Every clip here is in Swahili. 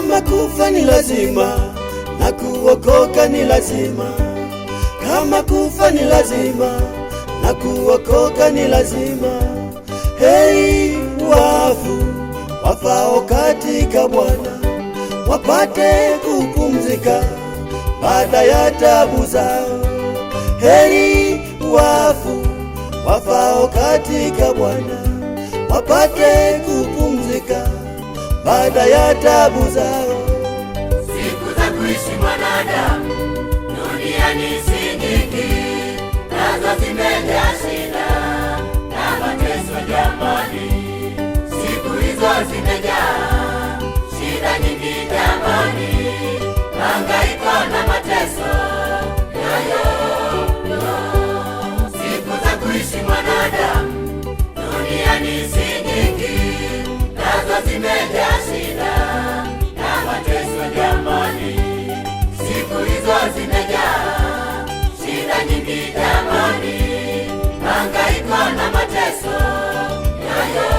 Kama kufa ni lazima na kuokoka ni lazima, kama kufa ni lazima na kuokoka ni lazima. Heri wafu wafao katika Bwana, wapate kupumzika baada ya taabu zao. Heri wafu wafao katika Bwana, wapate kupumzika baada ya taabu zao. Siku za kuishi mwanadamu duniani si nyingi, nazo zimejaa shida na mateso jamani. Siku hizo zimejaa shida nyingi jamani, hangaiko na mateso yayo. Siku za kuishi mwanadamu duniani si nyingi, nazo zimejaa shida na mateso jamani. Siku hizo zimejaa shida nyingi jamani, hangaiko na mateso yayo.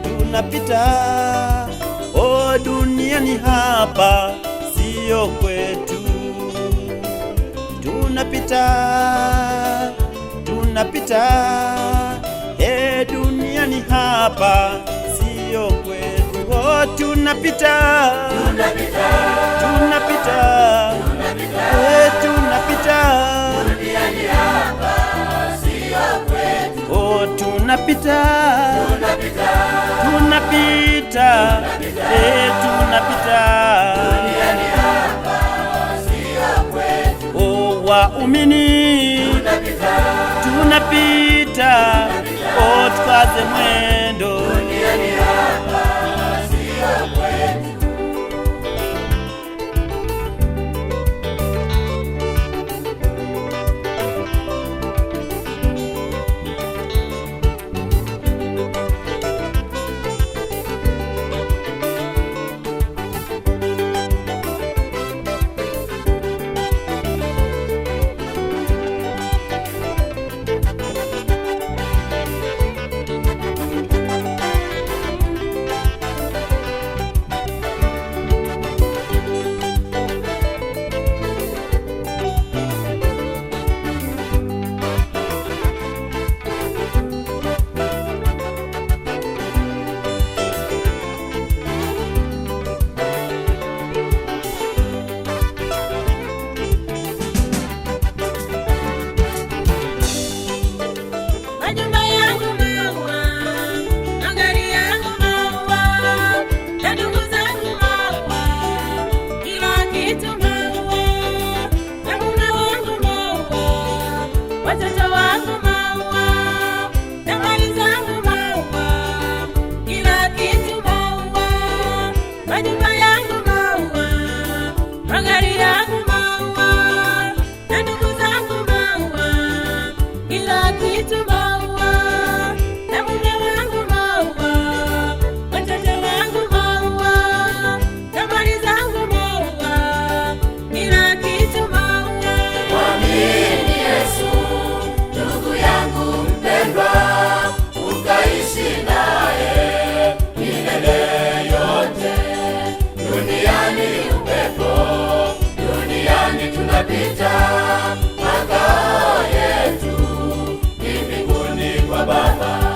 Tunapita, o duniani hapa sio kwetu. Tunapita, duniani hapa sio kwetu. O tunapita, Duniani hapa sio kwetu. o tunapita, Duniani hapa sio kwetu. o waumini tunapita, o tukaze mwendo. Duniani hapa sio kwetu.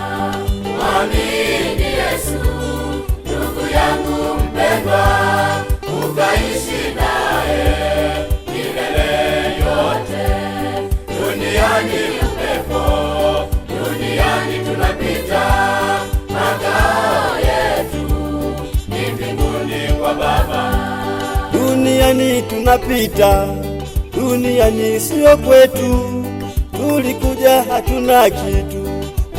Mwamini Yesu, ndugu yangu mpendwa, ukaishi naye milele yote. Duniani upepo, duniani tunapita, makao yetu ni mbinguni kwa Baba. Duniani tunapita, duniani sio kwetu. Tulikuja hatuna kitu,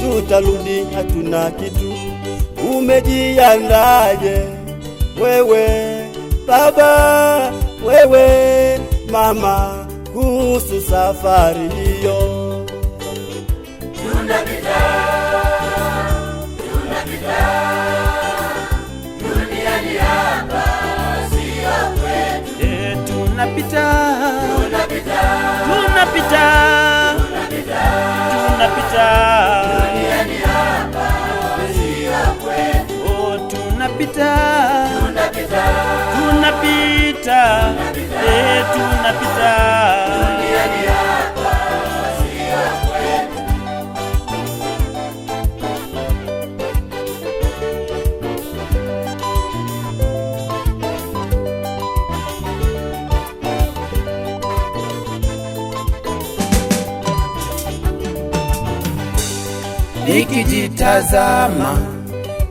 tutarudi hatuna kitu. Umejiandaje wewe baba, wewe mama, kuhusu safari hiyo? Tunapita, duniani hapa sio kwetu. Tunapita, tunapita, tunapita, duniani hapa sio kwetu. oh, tunapita, Tunapita, tunapita, tunapita, duniani hapa sio kwetu. nikijitazama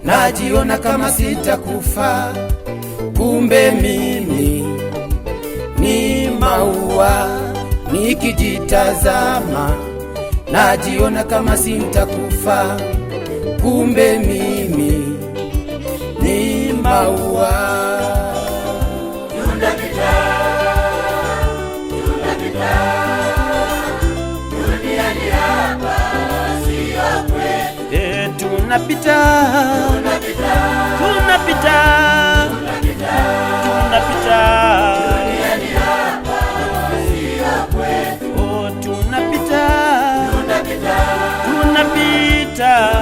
najiona kama sitakufa, kumbe mimi ni maua. Nikijitazama najiona kama sitakufa, kumbe mimi ni maua. Tunapita, tunapita, duniani hapa sio kwetu. Tunapita, Tunapita, tunapita, tunapita, duniani hapa sio kwetu. oh, tunapita, Tunapita, tunapita,